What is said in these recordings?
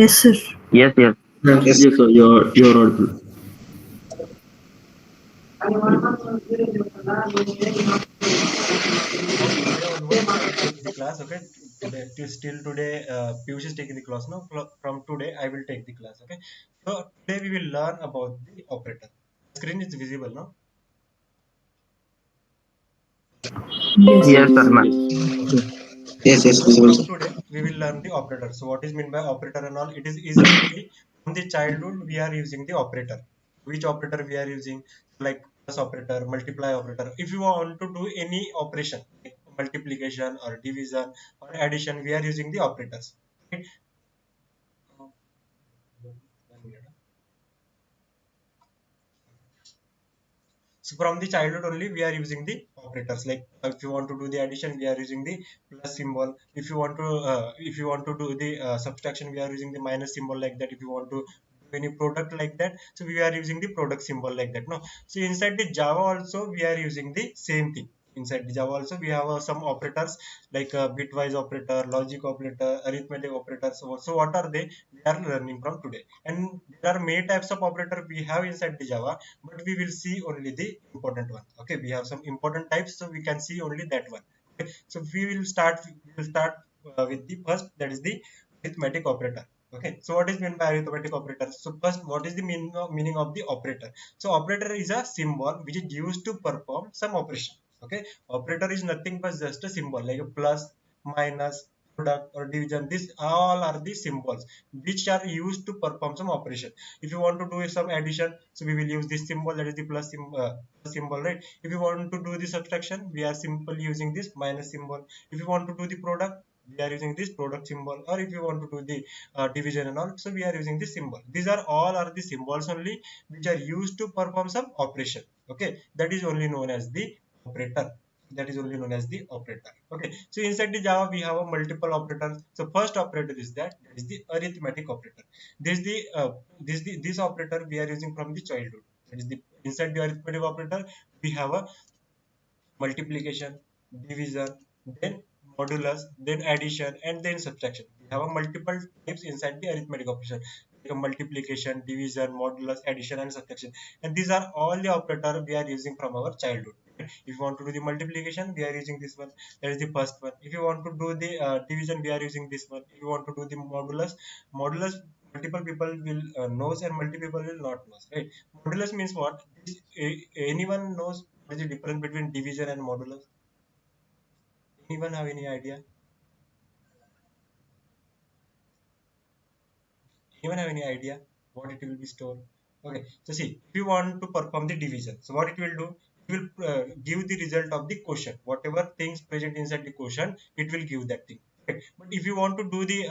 Yes, sir. Yes, yes. Yes. Yes, sir, you're audible. From today onwards, I will take the class. Okay, today till today, Piyush is taking the class now. From today, I will take the class. Okay, so today we will learn about the operator. Screen is visible now. Yes, sir. Yes, sir. Yes. Okay. Yes, yes, So visible, from sir. today, we will learn the operator. So what is meant by operator and all? It is easily from the childhood we are using the operator. Which operator we are using? Like plus operator, multiply operator. If you want to do any operation, like multiplication or division or addition, we are using the operators. Right? One minute. So from the childhood only we are using the operators. Like if you want to do the addition, we are using the plus symbol. If you want to do the subtraction, we are using the minus symbol like that. If you want to do any product like that, so we are using the product symbol like that. No, so inside the Java also we are using the same thing. Inside the Java also we have some operators like bitwise operator, logic operator, arithmetic operator. So what are they? We are learning from today. And there are many types of operator we have inside the Java, but we will see only the important one. Okay, we have some important types, so we can see only that one. Okay, so we will start with the first, that is the arithmetic operator. Okay, so what is meant by arithmetic operator? So first, what is the meaning of the operator? So operator is a symbol which is used to perform some operation. Okay, operator is nothing but just a symbol like a plus, minus, product or division. These all are the symbols which are used to perform some operation. If you want to do some addition, so we will use this symbol, that is the plus symbol, right? If you want to do the subtraction, we are simply using this minus symbol. If you want to do the product, we are using this product symbol. Or if you want to do the division and all, so we are using this symbol. These are all are the symbols only which are used to perform some operation. Okay, that is only known as the operator. That is only known as the operator. Okay, so inside the Java we have a multiple operators. So first operator is that is the arithmetic operator. This operator we are using from the childhood. That is the inside the arithmetic operator we have a multiplication, division, then modulus, then addition, and then subtraction. We have a multiple types inside the arithmetic operation, like a multiplication, division, modulus, addition, and subtraction. And these are all the operators we are using from our childhood. If you want to do the multiplication, we are using this one. That is the first one. If you want to do the division, we are using this one. If you want to do the modulus multiple people will knows and multiple people will not knows, right? Modulus means what? Anyone knows what is the difference between division and modulus? Anyone have any idea? Anyone have any idea what it will be stored? Okay, so see, if you want to perform the division, so what it will do? It will give the result of the quotient. Whatever things present inside the quotient, it will give that thing. Okay. But if you want to do the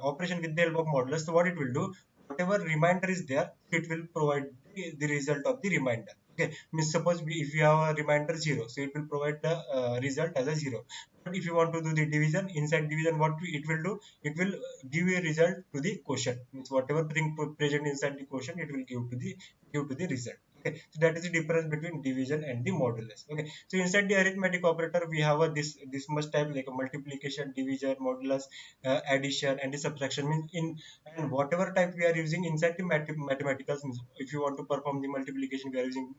operation with the help of modulus, so what it will do? Whatever remainder is there, it will provide the result of the remainder. Okay, means suppose if you have a remainder 0, so it will provide the result as a 0. But if you want to do the division, inside division, what it will do? It will give a result to the quotient. Means whatever thing present inside the quotient, it will give to the result. Okay, so that is the difference between division and the modulus. Okay, so inside the arithmetic operator we have a this much type, like a multiplication, division, modulus, addition, and the subtraction. Means in and whatever type we are using inside the mathematical. If you want to perform the multiplication, we are using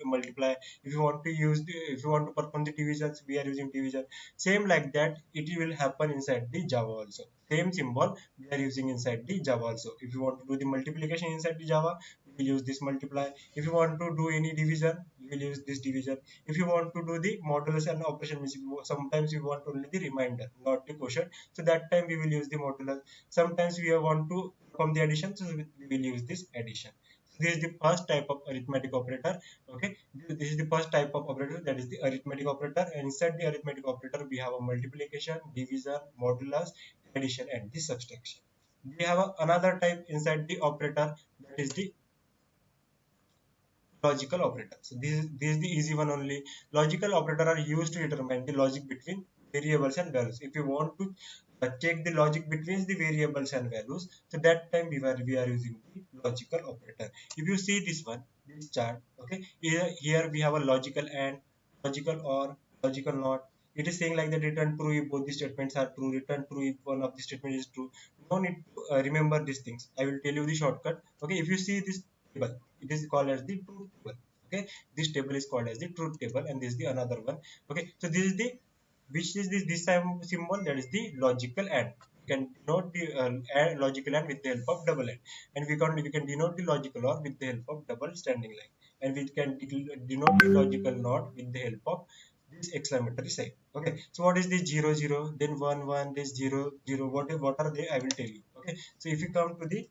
multiply. If you want to perform the divisions, we are using division. Same like that it will happen inside the Java also. Same symbol we are using inside the Java also. If you want to do the multiplication inside the Java, we will use this multiply. If you want to do any division, we will use this division. If you want to do the modulus and operation, means sometimes you want only the remainder, not the quotient, so that time we will use the modulus. Sometimes we want to perform the addition, so we will use this addition. So this is the first type of arithmetic operator. Okay, this is the first type of operator, that is the arithmetic operator. And inside the arithmetic operator we have a multiplication, division, modulus, addition, and the subtraction. We have another type inside the operator, that is the logical operator. So this is the easy one only. Logical operator are used to determine the logic between variables and values. If you want to check the logic between the variables and values, so that time we are using the logical operator. If you see this one, this chart, okay, here we have a logical and, logical or, logical not, It is saying like that return true if both the statements are true, return true if one of the statement is true. No need to remember these things. I will tell you the shortcut. Okay, if you see this table, it is called as the truth table. Okay, this table is called as the truth table, and this is the another one. Okay, so this is the, which is this symbol, that is the logical and. We can denote the logical and with the help of double and, we can denote the logical or with the help of double standing line, and we can denote the logical not with the help of this exclamatory sign. Okay, so what is this 0 0, then 1 1, this 0 0, what are they, I will tell you. Okay, so if you come to the,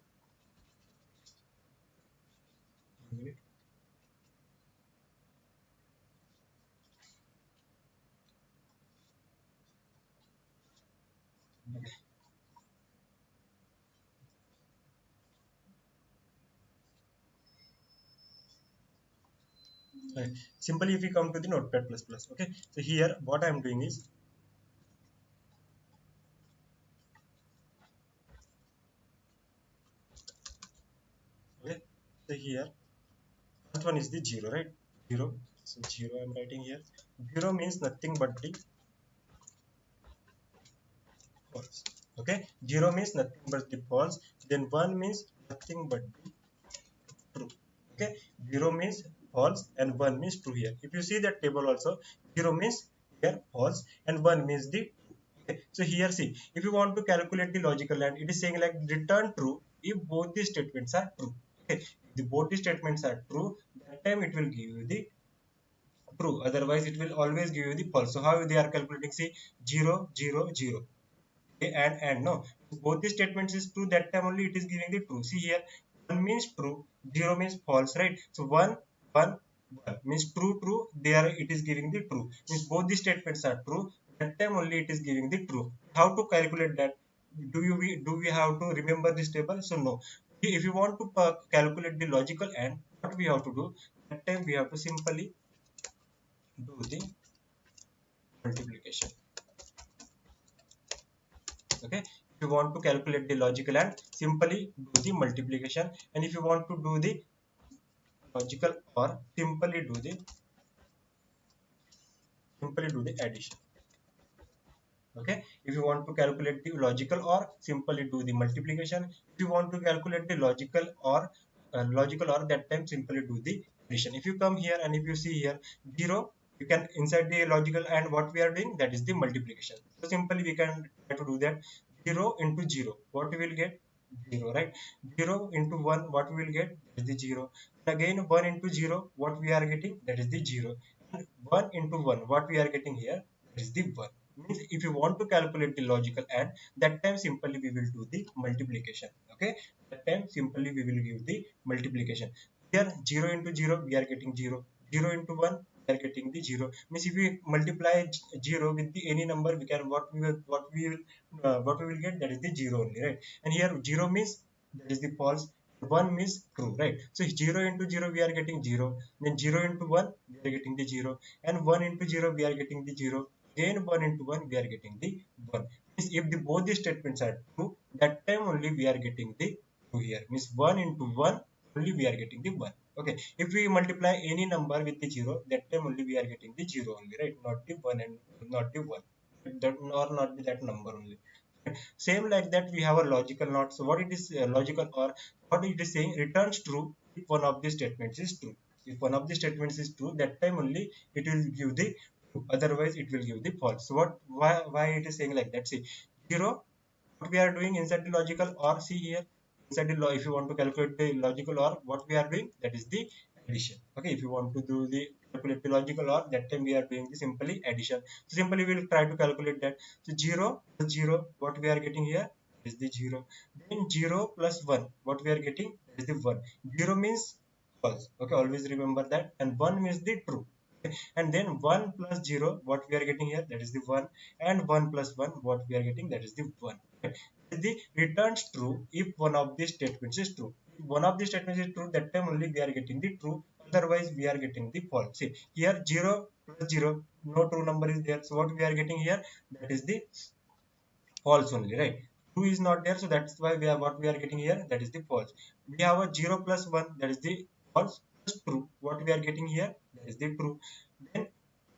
right. Simply if you come to the notepad plus plus. Okay, so here what I am doing is, okay, so here first one is the 0, right? 0, so 0 I'm writing here. 0 means nothing but the false. Okay, 0 means nothing but the false. Then 1 means nothing but the true. Okay, 0 means false and 1 means true. Here if you see that table also, 0 means here false and 1 means the true. Okay, so here see, if you want to calculate the logical and, it is saying like return true if both the statements are true. Okay, if the both the statements are true, that time it will give you the true, otherwise it will always give you the false. So how they are calculating, see, 0 0 0. Okay, and no, both the statements is true, that time only it is giving the true. See here, 1 means true, 0 means false, right? So 1 1 1 means true true, there it is giving the true, means both the statements are true, that time only it is giving the true. How to calculate that? Do we have to remember this table? So no, if you want to calculate the logical and, what we have to do, that time we have to simply do the multiplication. Okay, if you want to calculate the logical and, simply do the multiplication, and if you want to do the logical or, simply do the addition. Okay, if you want to calculate the logical or, simply do the multiplication. If you want to calculate the logical or that time simply do the addition. If you come here and if you see here 0, you can inside the logical and, what we are doing, that is the multiplication. So simply we can try to do that. 0 into 0, what we will get? 0, right? 0 into 1, what we will get? That is the 0. And again 1 into 0, what we are getting? That is the 0. And 1 into 1, what we are getting here? That is the 1. Means if you want to calculate the logical and, that time simply we will do the multiplication. Okay, that time simply we will give the multiplication. Here 0 into 0, we are getting 0. 0 into 1, we are getting the 0. Means if we multiply 0 with the any number, we can, what we will get, that is the 0 only, right? And here 0 means that is the false, 1 means true, right? So 0 into 0, we are getting 0. Then 0 into 1, we are getting the 0. And 1 into 0, we are getting the 0. Again 1 into 1, we are getting the 1. Means if the both the statements are true, that time only we are getting the true here. Means 1 into 1, only we are getting the 1. Okay, if we multiply any number with the 0, that time only we are getting the 0 only, right? Not the 1 and not the 1. That, or not that number only. Same like that, we have a logical not. So what it is, logical or, what it is saying, returns true if one of the statements is true. If one of the statements is true, that time only it will give the true, otherwise it will give the false. So why it is saying like that? See, 0, what we are doing inside the logical or, see here, inside the if you want to calculate the logical or, what we are doing, that is the addition. Okay, if you want to do the calculate the logical or, that time we are doing the simply addition. So simply we will try to calculate that. So 0 plus 0, what we are getting here is the 0. Then 0 plus 1, what we are getting, that is the 1. 0 means false. Okay, always remember that. And 1 means the true. Okay, and then 1 plus 0, what we are getting here, that is the 1. And 1 plus 1, what we are getting, that is the 1. Okay, the returns true if one of the statements is true. If one of the statements is true, that time only we are getting the true, otherwise we are getting the false. See here, 0 plus 0, no true number is there, so what we are getting here, that is the false only, right? True is not there, so that's why we are, what we are getting here, that is the false. We have a 0 plus 1, that is the false, plus true, what we are getting here, that is the true. Then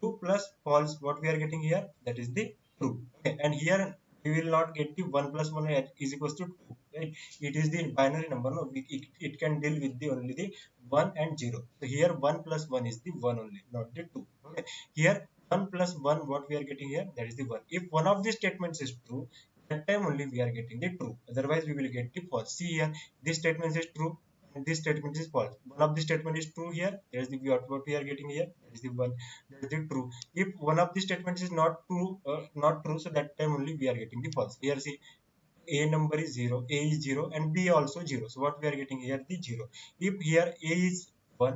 true plus false, what we are getting here, that is the true. Okay, and here we will not get the 1 plus 1 is equals to 2, right? It is the binary number, no, it can deal with the only the 1 and 0. So here 1 plus 1 is the 1 only, not the 2. Okay, here 1 plus 1, what we are getting here, that is the 1. If one of these statements is true, that time only we are getting the true, otherwise we will get the false. See here, this statement is true and this statement is false. One of the statement is true here, that is the what we are getting here, that is the one, that is the true. If one of the statements is not true, so that time only we are getting the false. Here see, a number is 0, a is 0 and b also 0, so what we are getting here, the 0. If here a is 1,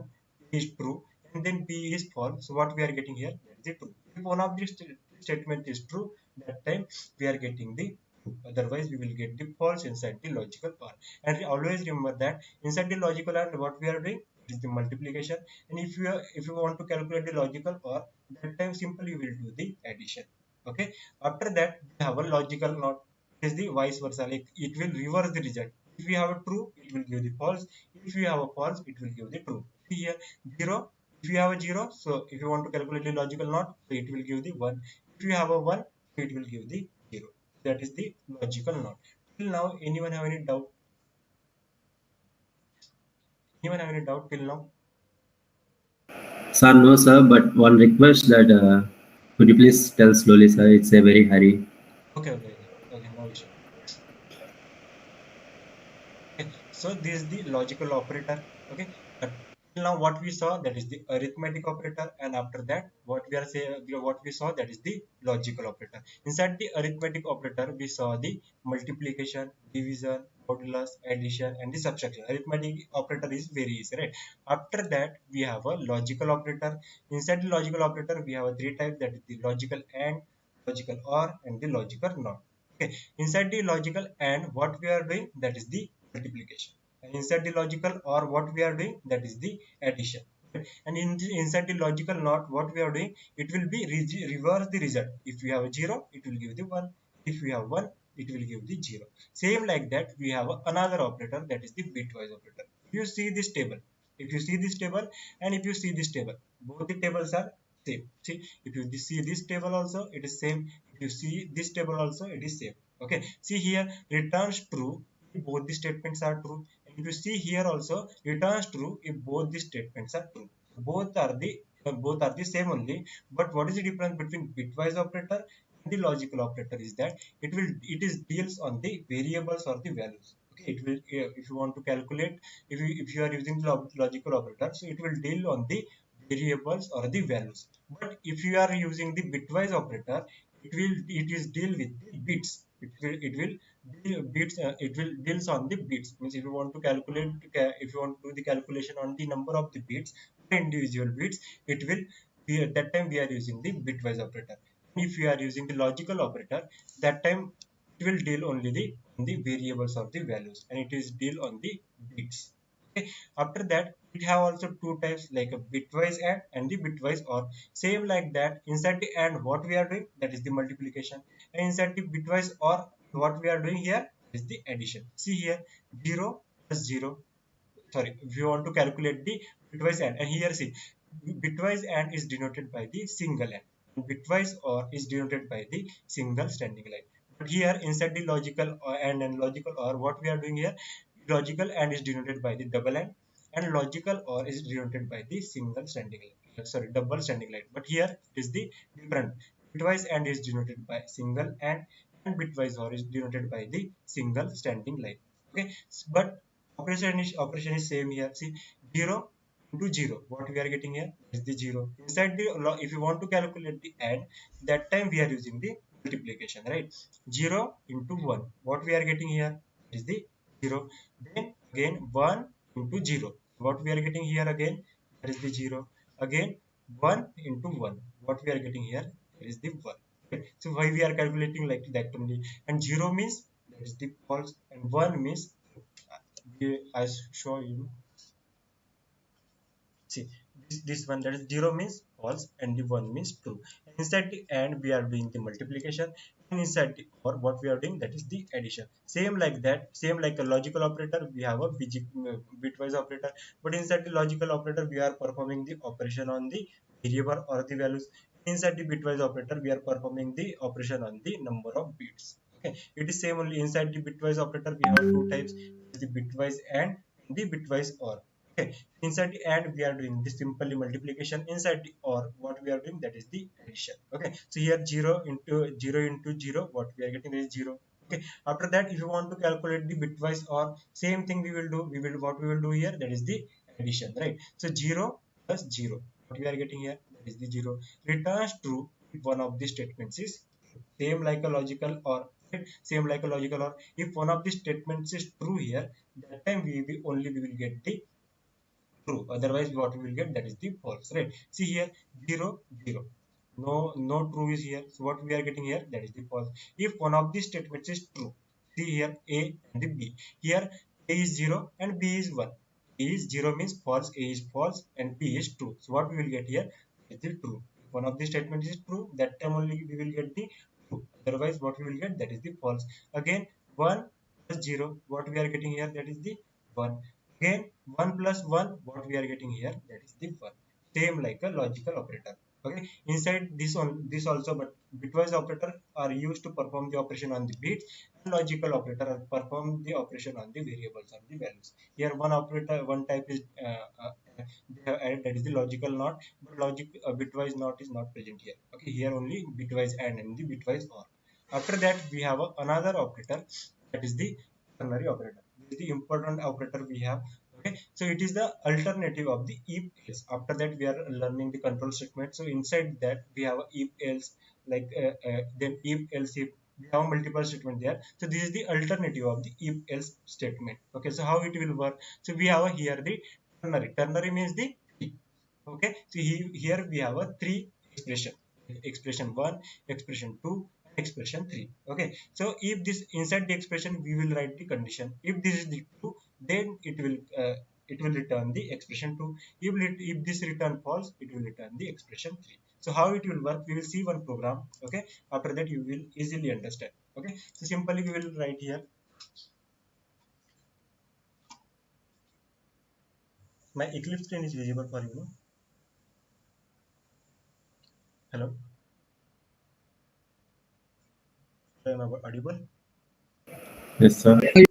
a is true, and then b is false, so what we are getting here, that is the true. If one of these statement is true, that time we are getting the true, otherwise we will get the false inside the logical part. And always remember that inside the logical and what we are doing, it is the multiplication. And if you want to calculate the logical or, that time simply we will do the addition. Okay, after that we have a logical not, is the vice versa, like it will reverse the result. If we have a true, it will give the false. If we have a false, it will give the true. See here, 0, if you have a 0, so if you want to calculate the logical not, so it will give the 1. If you have a 1, so it will give the 0. That is the logical not. Till now, anyone have any doubt? Anyone have any doubt till now? Sir, no, sir, but one request that could you please tell slowly, sir? It's a very hurry. Okay, no issue. Okay, so this is the logical operator. Okay, but till now what we saw, that is the arithmetic operator, and after that what we are saying, what we saw, that is the logical operator. Inside the arithmetic operator, we saw the multiplication, division, modulus, addition, and the subtraction. Arithmetic operator is very easy, right? After that we have a logical operator. Inside the logical operator, we have a three types, that is the logical and, logical or, and the logical not. Okay, inside the logical and, what we are doing, that is the multiplication, and inside the logical or, what we are doing, that is the addition. And inside the logical not, what we are doing, it will be reverse the result. If we have a 0, it will give the 1. If we have 1, it will give the 0. Same like that, we have another operator, that is the bitwise operator. If you see this table, if you see this table and if you see this table, both the tables are same. See, if you see this table also, it is same. If you see this table also, it is same. Okay, see here, returns true if both the statements are true. And if you see here also, returns true if both the statements are true. Both are the same only. But what is the difference between bitwise operator and the logical operator is that it is deals on the variables or the values. Okay, it will, if you want to calculate, if you are using the logical operator, so it will deal on the variables or the values. But if you are using the bitwise operator, it is deal with the bits. It will deal bits, it will deals on the bits. Means if you want to calculate, if you want to do the calculation on the number of the bits, individual bits, it will be, at that time we are using the bitwise operator. If you are using the logical operator, that time it will deal only the on the variables or the values, and it is deal on the bits. Okay, after that it have also two types, like a bitwise and the bitwise or. Same like that, inside the and, what we are doing, that is the multiplication, and inside the bitwise or, what we are doing here is the addition. See here, 0 plus 0, sorry, if you want to calculate the bitwise and here see, bitwise and is denoted by the single and bitwise or is denoted by the single standing line. But here inside the logical or and logical or, what we are doing here, logical and is denoted by the double and logical or is denoted by the single standing line, sorry, double standing line. But here it is the different, bitwise and is denoted by single and bitwise or is denoted by the single standing line. Okay, but operation is same here. See, 0 into 0, what we are getting here is the 0. Inside the if you want to calculate the and, that time we are using the multiplication, right? 0 into 1, what we are getting here is the 0. Then again 1 into 0, what we are getting here again, that is the 0. Again 1 into 1, what we are getting here, that is the 1. Okay, so why we are calculating like that only. And 0 means that is the false, and 1 means, I show you. See, this one, that is 0 means false and the 1 means true. And inside the and, we are doing the multiplication, and inside the or, what we are doing, that is the addition. Same like that, same like a logical operator, we have a bitwise operator. But inside the logical operator, we are performing the operation on the variable or the values. inside the bitwise operator we are performing the operation on the number of bits. Okay, it is same only inside the bitwise operator we have two types, the bitwise and the bitwise or. Okay, inside the and we are doing the simply multiplication, inside the or what we are doing that is the addition. Okay, so here 0 into 0 what we are getting is 0. Okay, after that if you want to calculate the bitwise or, same thing we will do, what we will do here, that is the addition, right? So 0 plus 0 what we are getting here, that is the 0, returns true if one of the statements is true. Same like a logical or, right? Same like a logical or, if one of the statements is true here, that time we will get the true, otherwise what we will get, that is the false, right? See here 0 0, no true is here, so what we are getting here, that is the false. If one of these statements is true, see here a and the b, here a is 0 and b is 1, a is 0 means false, a is false and b is true, so what we will get here is the true. If one of the statements is true, that time only we will get the true, otherwise what we will get, that is the false. Again 1 plus 0 what we are getting here, that is the 1. Again 1 plus 1 what we are getting here, that is the 1. Same like a logical operator. Okay, inside this one this also, but bitwise operator are used to perform the operation on the bits, and logical operator are perform the operation on the variables, on the values. Here one operator, one type is they have added, that is the logical not, but logic bitwise not is not present here. Okay, here only bitwise and the bitwise or. After that we have another operator, that is the ternary operator. This is the important operator we have. Okay, so it is the alternative of the if else. After that we are learning the control statement, so inside that we have a if else, like then if else if, we have multiple statement there, so this is the alternative of the if else statement. Okay, so how it will work, so we have here the ternary means the three. Okay, so here we have a three expression, expression 1, expression 2 and expression 3. Okay, so if this inside the expression we will write the condition, if this is the true, then it will return the expression 2. If this return false, it will return the expression 3. So how it will work, we will see one program. Okay, after that you will easily understand. Okay, so simply we will write here, my eclipse screen is visible for you, no? Hello, am I audible? Yes, sir. Okay, it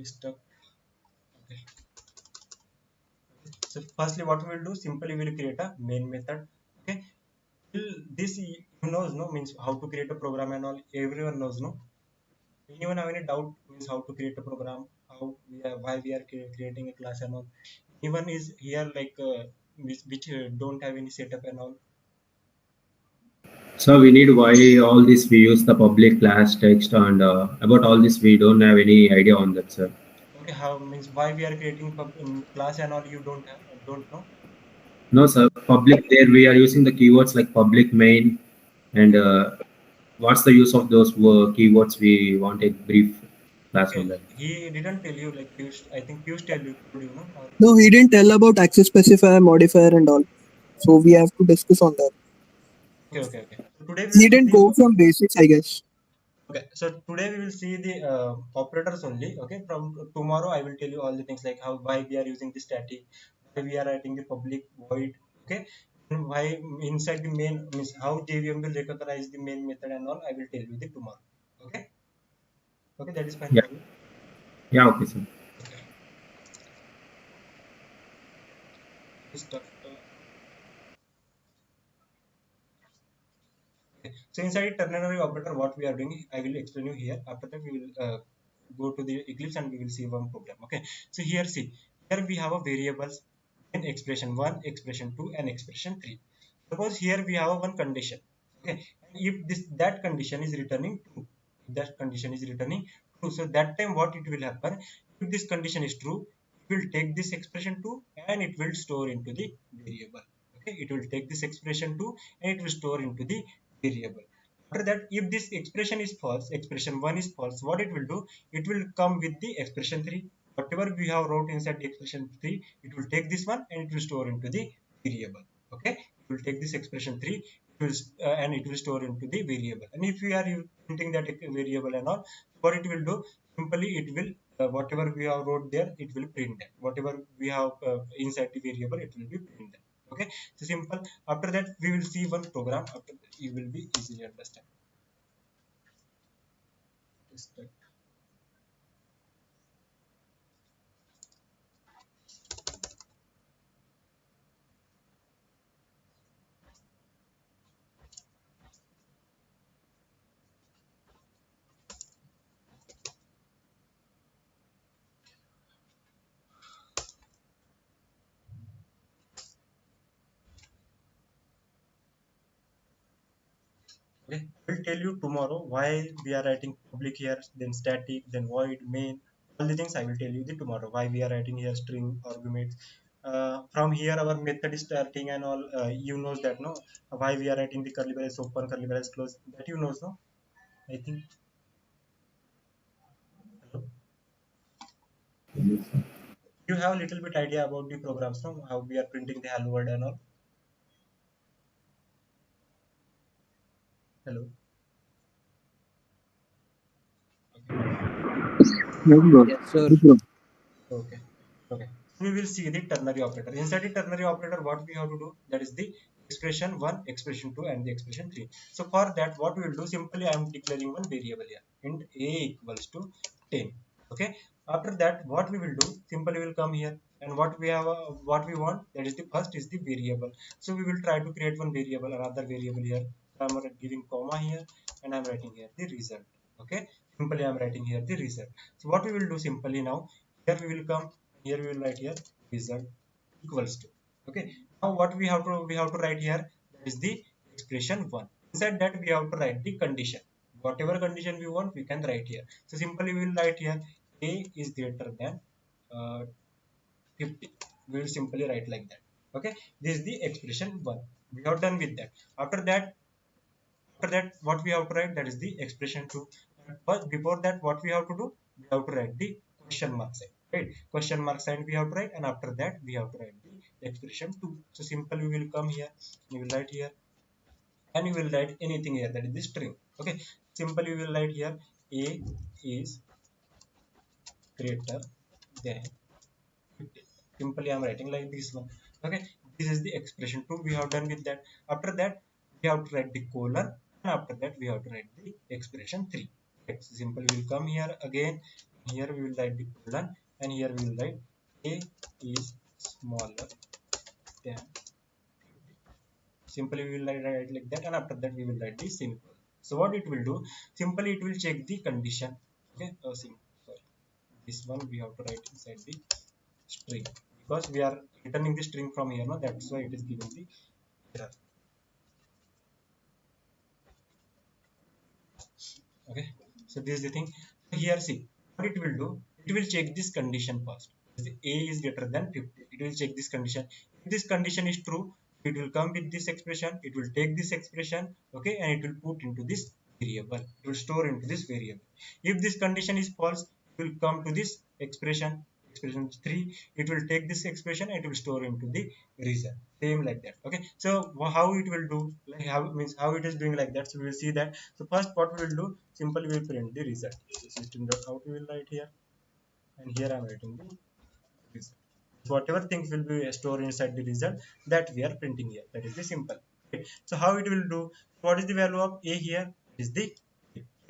is stuck. Okay. So firstly, what we will do, simply we will create a main method. Okay. This you knows no, means how to create a program and all. Everyone knows no. Anyone have any doubt, means how to create a program, how we are, why we are creating a class and all. Anyone is here like which don't have any setup and all. So we need why all this we use the public class text and about all this we don't have any idea on that, sir. Okay, how means why we are creating class and all, you don't know. No, sir. Public there we are using the keywords like public main and Okay. what's the use of those keywords? We want a brief class Okay. on that. He didn't tell you like Piyush, I think Piyush told you no. Or, No, he didn't tell about access specifier, modifier, and all. So we have to discuss on that. okay. So today we He will didn't see. go from basics, I guess. Okay, so today we will see the operators only. Okay, from tomorrow I will tell you all the things like how, why we are using the static, why we are writing the public void. Okay, and why inside the main, means how JVM will recognize the main method and all. I will tell you the tomorrow. Okay, okay, that is fine Yeah. for you. Yeah. Okay, sir. Okay, stuff. Okay. So inside ternary operator, what we are doing, I will explain you here. After that, we will go to the Eclipse and we will see one program. Okay. So here, see, here we have a variables in expression one, expression two, and expression three. Suppose here we have a one condition. Okay. And if that condition is returning true, if that condition is returning true, so that time what it will happen? If this condition is true, it will take this expression two and it will store into the variable. Okay. It will take this expression two and it will store into the variable. After that, if this expression is false, expression 1 is false, what it will do, it will come with the expression 3. Whatever we have wrote inside the expression 3, it will take this one and it will store into the variable. Okay, it will take this expression 3, it will and it will store into the variable. And if we are printing that variable and all, what it will do, simply it will whatever we have wrote there, it will print that. Whatever we have inside the variable, it will be print that. Okay, so simple. After that, we will see one program. After that, you will be easily understand. Okay, I will tell you tomorrow why we are writing public here, then static, then void, main. All the things I will tell you the tomorrow. Why we are writing here string arguments. From here our method is starting and all. You knows that, no? Why we are writing the curly braces open, curly braces close. That you knows, no? I think. Hello? You have a little bit idea about the programs, no? How we are printing the hello world and all. Hello. Okay. Yes, bro. Yes, sir. Yes, bro. Okay. Okay. We will see the ternary operator. Inside the ternary operator, what we have to do? That is the expression 1, expression 2, and the expression 3. So for that, what we will do? Simply, I am declaring one variable here. Int a equals to 10. Okay. After that, what we will do? Simply, we will come here, and what we have, what we want, that is the first is the variable. So we will try to create one variable, another variable here. So I am giving comma here, and I am writing here the result. Okay. Simply, I am writing here the result. So what we will do simply now? Here we will come, here we will write here result equals to. Okay, now what we have to write here, that is the expression 1. Inside that we have to write the condition. Whatever condition we want, we can write here. So simply we will write here a is greater than 50. We will simply write like that. Okay, this is the expression 1. We have done with that. After that what we have to write, that is the expression 2. But before that, what we have to do, we have to write the question mark sign, right? Question mark sign we have to write, and after that we have to write the expression 2. So simple, we will come here, we will write here, and we will write anything here, that is the string. Okay, simple, we will write here a is greater than 50. Simply I am writing like this one. Okay, this is the expression 2. We have done with that. After that, we have to write the colon, and after that we have to write the expression 3. Okay, so simply we will come here again. Here we will write the colon, and here we will write a is smaller than. Simply we will write like that, and after that we will write the simple. So what it will do, simply it will check the condition. Okay, sorry, this one we have to write inside the string, because we are returning the string from here, no? That's why it is giving the error. Okay, so this is the thing. So here, see what it will do, it will check this condition first. The a is greater than 50, it will check this condition. If this condition is true, it will come with this expression, it will take this expression, okay, and it will put into this variable, it will store into this variable. If this condition is false, it will come to this expression 3, it will take this expression and it will store into the result, same like that. Okay, so how it will do, like how means how it is doing like that, so we will see that. So first what we will do, simply we will print the result. System.out we will write here, and here I am writing the result. Whatever things will be stored inside the result, that we are printing here, that is the simple. Okay, so how it will do, what is the value of a here, is the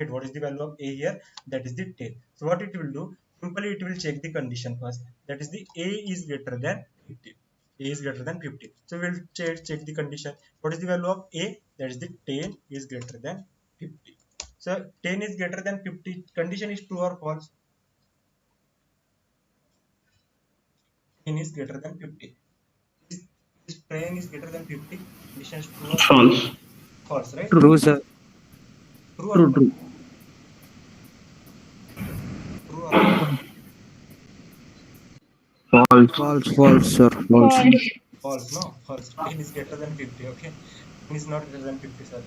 right? What is the value of a here, that is the 10. So what it will do, simply it will check the condition first, that is the a is greater than 50. A is greater than 50, so we will check the condition. What is the value of a, that is the 10 is greater than 50. So 10 is greater than 50, condition is true or false? 10 is greater than 50. Is 10 is greater than 50, condition is true or false? False. False, right? True, sir. True or True, false? true. True or false? False. False, sir. False. False, no? False. 10 is greater than 50, okay? 10 is not greater than 50, sorry.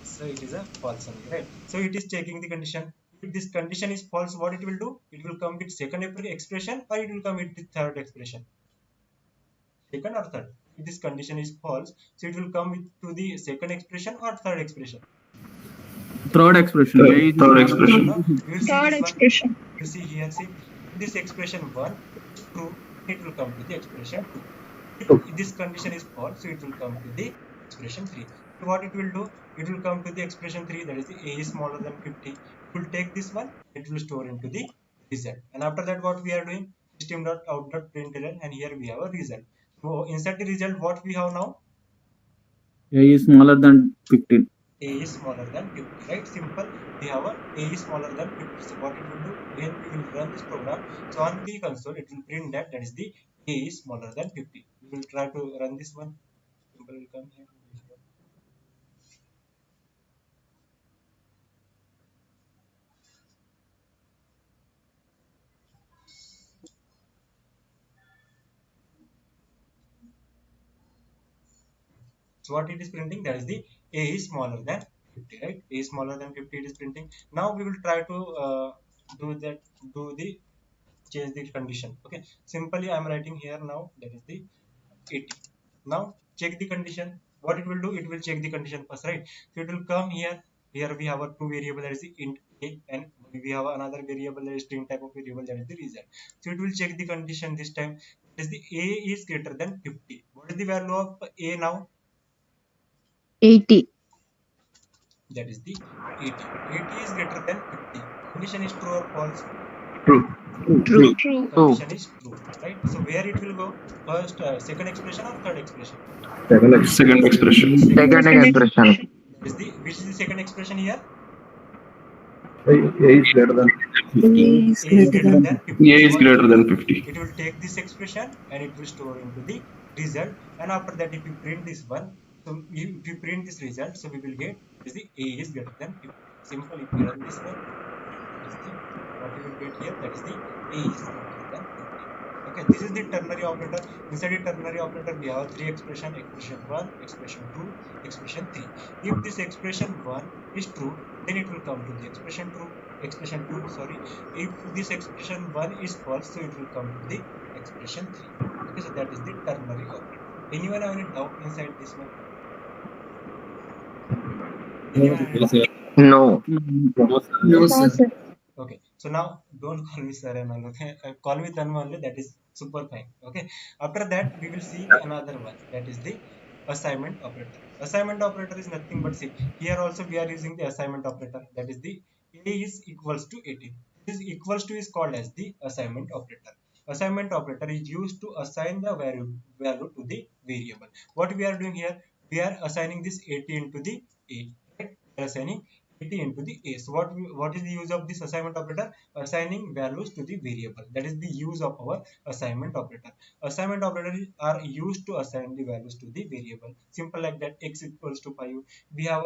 So it is a false only, right? So it is checking the condition. If this condition is false, what it will do? It will come with second expression, or it will come with the third expression. Second or third. If this condition is false, so it will come with to the second expression or third expression. Third expression. A is Third smaller expression. than No? We will see this one. We will see here. See, if this expression one is true, it will come to the expression two. If this condition is false, so it will come to the expression 3. So what it will do, it will come to the expression 3, that is the a is smaller than 50. It will take this one, it will store into the result, and after that what we are doing, system.out.println, and here we have a result. So inside the result, what we have now, A is smaller than 15. a is smaller than 50, right? Simple. We have a is smaller than 50. So what it will do, when we will run this program, so on the console it will print that that is the a is smaller than 50. We will try to run this one. Simple will come here. So what it is printing, that is the a is smaller than 50, right? A is smaller than 50, it is printing. Now we will try to do that, do the change the condition. Okay, simply I am writing here now, that is the 80. Now check the condition. What it will do, it will check the condition first, right? So it will come here. Here we have a two variable, that is the int a, and we have another variable, that is string type of variable, that is the result. So it will check the condition this time. That is the a is greater than 50. What is the value of a now? 80. That is the 80. 80 is greater than 50. Condition is true or false? True. True. Condition is true, right? So where it will go? First, second expression or third expression? Second expression. Second expression. That is the, which is the second expression here? A is greater than A 50. is A is greater greater than than 50. A is So what greater it than will do? 50. It will take this expression and it will store into the result. And after that, if you print this one, so if you print this result, so we will get is the A is greater than 50. Simple. If you run this one, that is the, what you will get here, that is the A is greater than 50. Okay, this is the ternary operator. Inside the ternary operator, we have three expression: expression 1, expression 2, expression 3. If this expression 1 is true, then it will come to the expression 2, sorry. If this expression 1 is false, so it will come to the expression 3. Okay, so that is the ternary operator. Anyone have any doubt inside this one? Anyone have any doubt? No. No, sir. Okay, so now don't call me sir and all. Okay, call me Tanma only. That is super fine. Okay, after that we will see the another one, that is the assignment operator. Assignment operator is nothing but, see, here also we are using the assignment operator. That is the a is equals to 18. This equals to is called as the assignment operator. Assignment operator is used to assign the value to the variable. What we are doing here, we are assigning this 80 into the a. Right? We are assigning 80 into the a. So what is the use of this assignment operator? Assigning values to the variable. That is the use of our assignment operator. Assignment operators are used to assign the values to the variable. Simple like that. X equals to 5. We have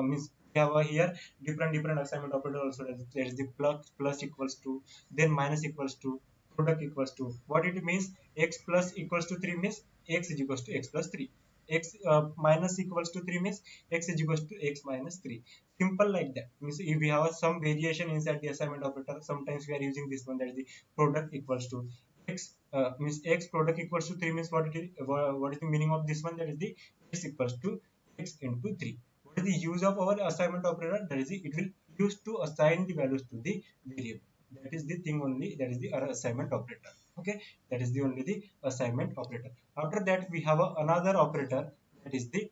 means we have here different assignment operator also. There is the plus equals to, then minus equals to, product equals to. What it means? X plus equals to 3 means x is equals to x plus 3. X minus equals to 3 means x is equals to x minus 3. Simple like that. Means if we have some variation inside the assignment operator, sometimes we are using this one, that is the product equals to x, means x product equals to 3 means what it is, what is the meaning of this one? That is the x equals to x into 3. What is the use of our assignment operator? That is the, it will use to assign the values to the variable. That is the thing only, that is the assignment operator. Okay, that is the only the assignment operator. After that we have another operator, that is the,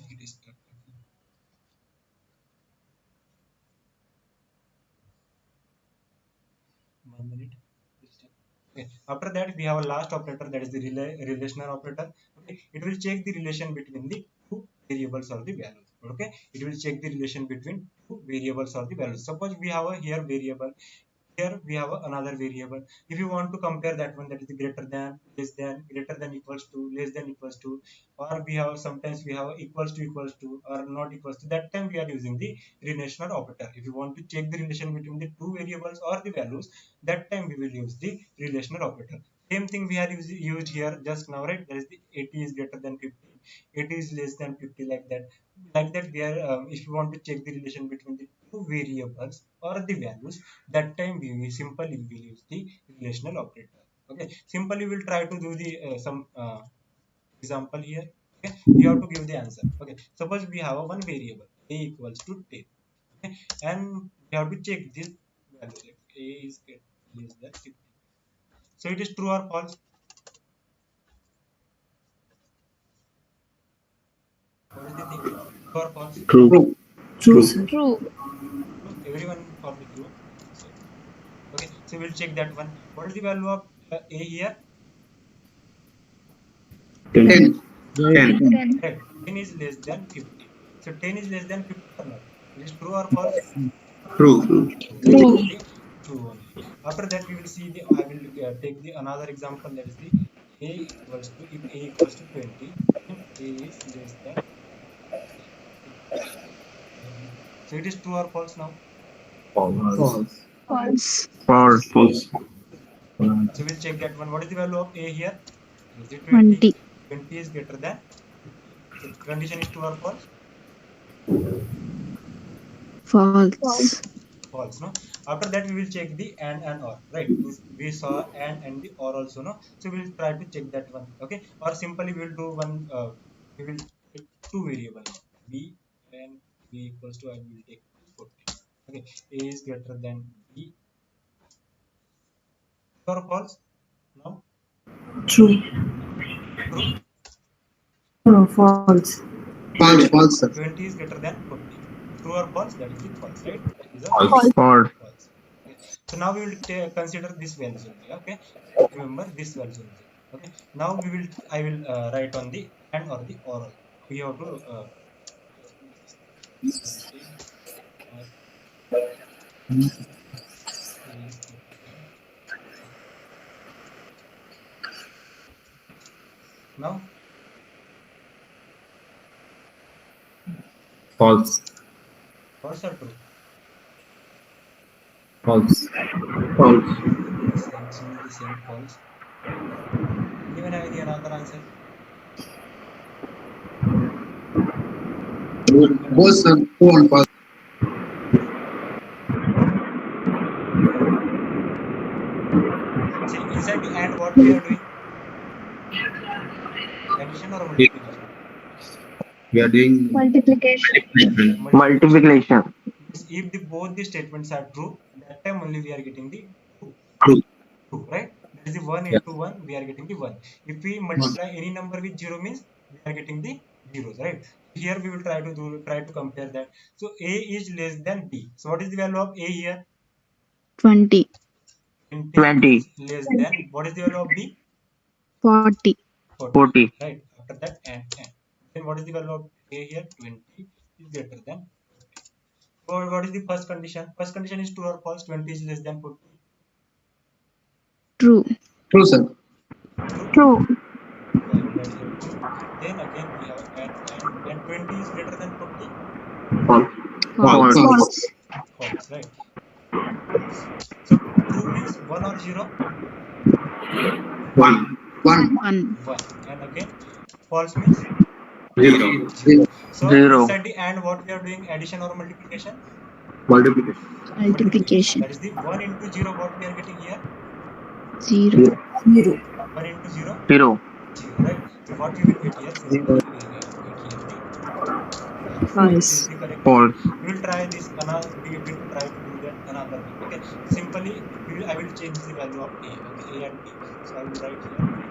it is 1 minute. Okay. After that, we have a last operator, that is the relational operator. Okay, it will check the relation between the two variables or the values. Okay, it will check the relation between two variables or the values. Suppose we have a here variable, here we have another variable. If you want to compare that one, that is greater than, less than, greater than equals to, less than equals to, or we have sometimes we have equals to or not equals to, that time we are using the relational operator. If you want to check the relation between the two variables or the values, that time we will use the relational operator. Same thing we are used here just now, right? There is the 80 is greater than 50, 80 is less than 50, like that. Like that, we are if you want to check the relation between the two variables or the values, that time we will simply will use the relational operator. Okay, simply we'll try to do the some example here. Okay, you have to give the answer. Okay, suppose we have a one variable a equals to 10. Okay, and we have to check this value, like a is less than 50. So it is true or false? What is the thing? True or false? True. True, True. sir. True. True. Everyone for the true. So okay, so we'll check that one. What is the value of a here? 10. 10. 10. 10. Right. 10 is less than 50. So 10 is less than 50 or not? It is true or false? True. True. Right. It True. is the true only. After that, we will see the. I will take the another example. That is the a equals to, if a equals to 20, then a is less than 50. So it is true or false now? False. False. False. False. So we'll check that one. What is the value of a here? Is it 20? 20. 20 is greater than 50. So condition is true or false? False. False, no? After that, we will check the and or, right? Means we saw and the or also, no? So we'll try to check that one, okay? Or simply we'll do one, we will take two variable now. B and B equals to, I will take 40. Okay, A is greater than B. True or false? No? True. True? False. False, false, sir. 20 is greater than 40. True or false? That is the false, right? That is a False. False. false. Okay. So now we will consider this values only. Okay. Remember this values only. Okay. Now we will. I will write on the and or the or. We have to just do this something or is greater than. Now False. false or true? False. False. Same the same false. Anyone have any another answer? Both, sir. True and false. See, inside the and what we are doing? Addition or multiplication? We are doing Multiplication. multiplication. Multiplication. Means if the both the statements are true, that time only we are getting the true. True. True, right? That is the 1 Yeah. into 1, we are getting the 1. If we multiply any number with 0 means we are getting the zeros, right? Here we will try to compare that. So A is less than B. So what is the value of A here? 20. 20 is less than, what is the value of B? 40. 40. Right? After that and. Then what is the value of A here? 20 is greater than 40. So what is the first condition? First condition is true or false? 20 is less than 40. True. True, sir. True. True. So I will write here true. Then again we have and 20 is greater than 40. False. False. False. False, right? False. So true means 1 or 0? 1. 1. 1. 1. And again false means 0. 0. So Zero. inside the and what we are doing, addition or multiplication? Multiplication. Multiplication. That is the 1 into 0 what we are getting here? 0. 0. 1 into 0? Zero. 0, right? So what we will get here? Simply we will get here the False. this is the correct. False. We will try this another. We will try to do that another way. Okay. Simply, I will change the value of A. Okay, A and B. So I will write here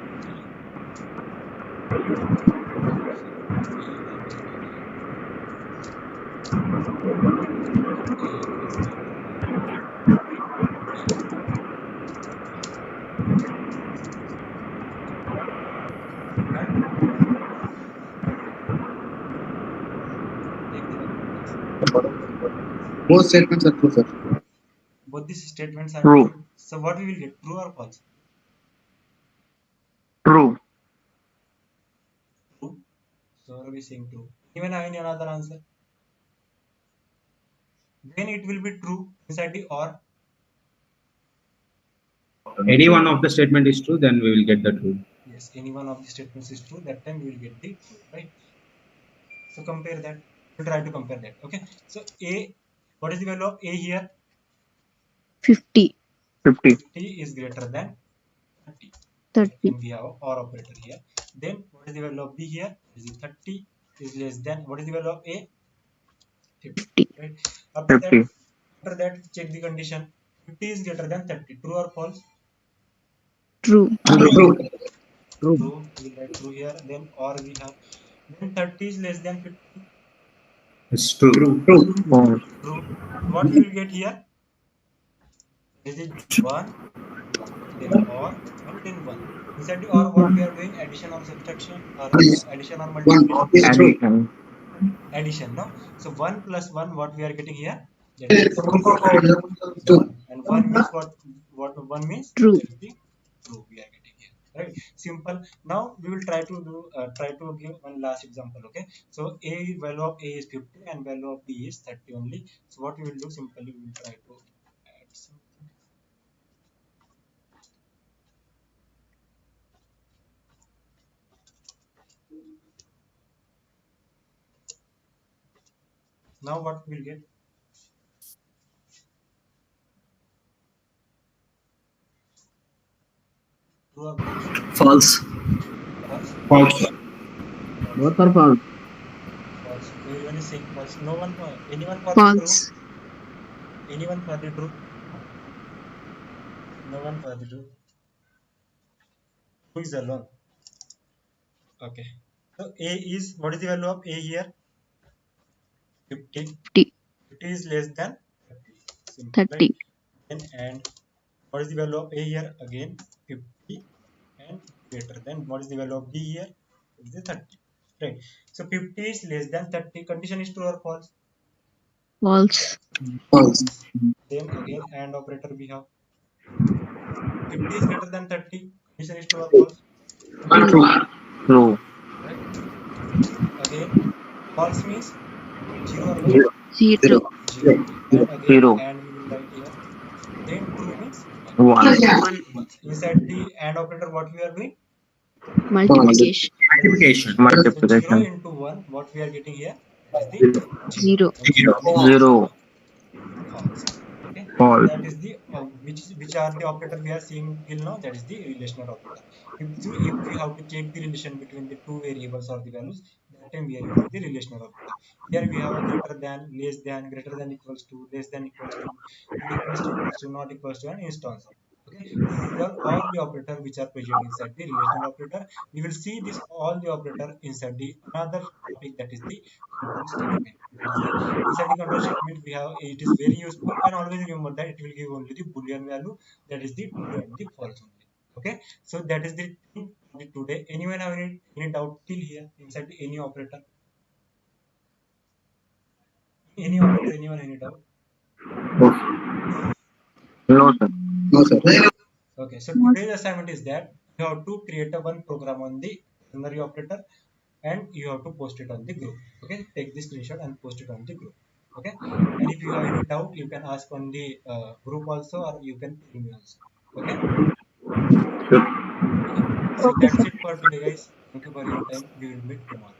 Both statements are true, sir. both these statements are True. true. So what we will get? True or false? True. True. So are we saying true? Even have any another answer? Then it will be true inside the or. Any one of the statement is true, then we will get the true. Yes, any one of the statements is true, that time we will get the true, right? So compare that. We'll try to compare that. Okay. So A, what is the value of A here? 50. 50. 50 is greater than 30. 30. Then we have OR operator here. Then what is the value of B here? Is it 30 is less than, what is the value of A? 50. 50. Right. After 50. that, check the condition. 50 is greater than 30. True or false? True. True. True. We will write true here. Then OR we have. Then 30 is less than 50. It's true. False. True. What we will get here? Is it 1, then OR, and then 1. Inside the OR, what we are doing? Addition or subtraction, or addition or multiplication? Addition. Addition, no? So 1 plus 1, what we are getting here? That is 1. And 1 means what 1 means? True. That is the true we are getting here. Right? Simple. Now we will try to give one last example. Okay. So value of A is 50 and value of B is 30 only. So what we will do? Simply we will try to add something. Now what we will get? True or false? False. False. False. Both are false. False. Everyone is saying false. No one. Anyone for the False. true? Anyone for the true? No one for the true. Who is alone? Okay. So A is, what is the value of A here? 50. 50. 50 is less than 30. Simple, right? 30. And what is the value of A here? Again 50 and greater than, what is the value of B here? It is 30. Right. So 50 is less than 30. Condition is true or false? False. False. Same again, and operator we have. 50 is greater than 30. Condition is true or false? True. True. Right. Again, false means 0 or 1? 0. 0. 0. And again, 0. and we will write here. Then true means 1. 1. 1. Inside the AND operator, what we are doing? Multiplication. Multiplication. So 0 Multiplication. into 1, what we are getting here? That is the 0. 0. Zero. 0. False. Okay. False. That is the which are the operator we are seeing till now? That is the relational operator. If we have to check the relation between the two variables or the values, that time we are using the relational operator. Here we have a greater than, less than, greater than equals to, less than equals to, equals to, not equals to, and instance of. Okay, these are all the operator which are present inside the relational operator. We will see this all the operator inside the another topic, that is the control statement. That is the inside the control statement we have, it is very useful, and always remember that it will give only the boolean value, that is the true and the false only. Okay, so that is the thing for the today. Anyone have any doubt till here inside the any operator? Any operator, anyone any doubt? No, sir. No, sir. Okay, so today's assignment is that you have to create a one program on the ternary operator, and you have to post it on the group. Okay, take this screenshot and post it on the group. Okay, and if you have any doubt, you can ask on the group also, or you can ping me also. Okay, okay. So that's it for today, guys. Thank you for your time. We will meet tomorrow.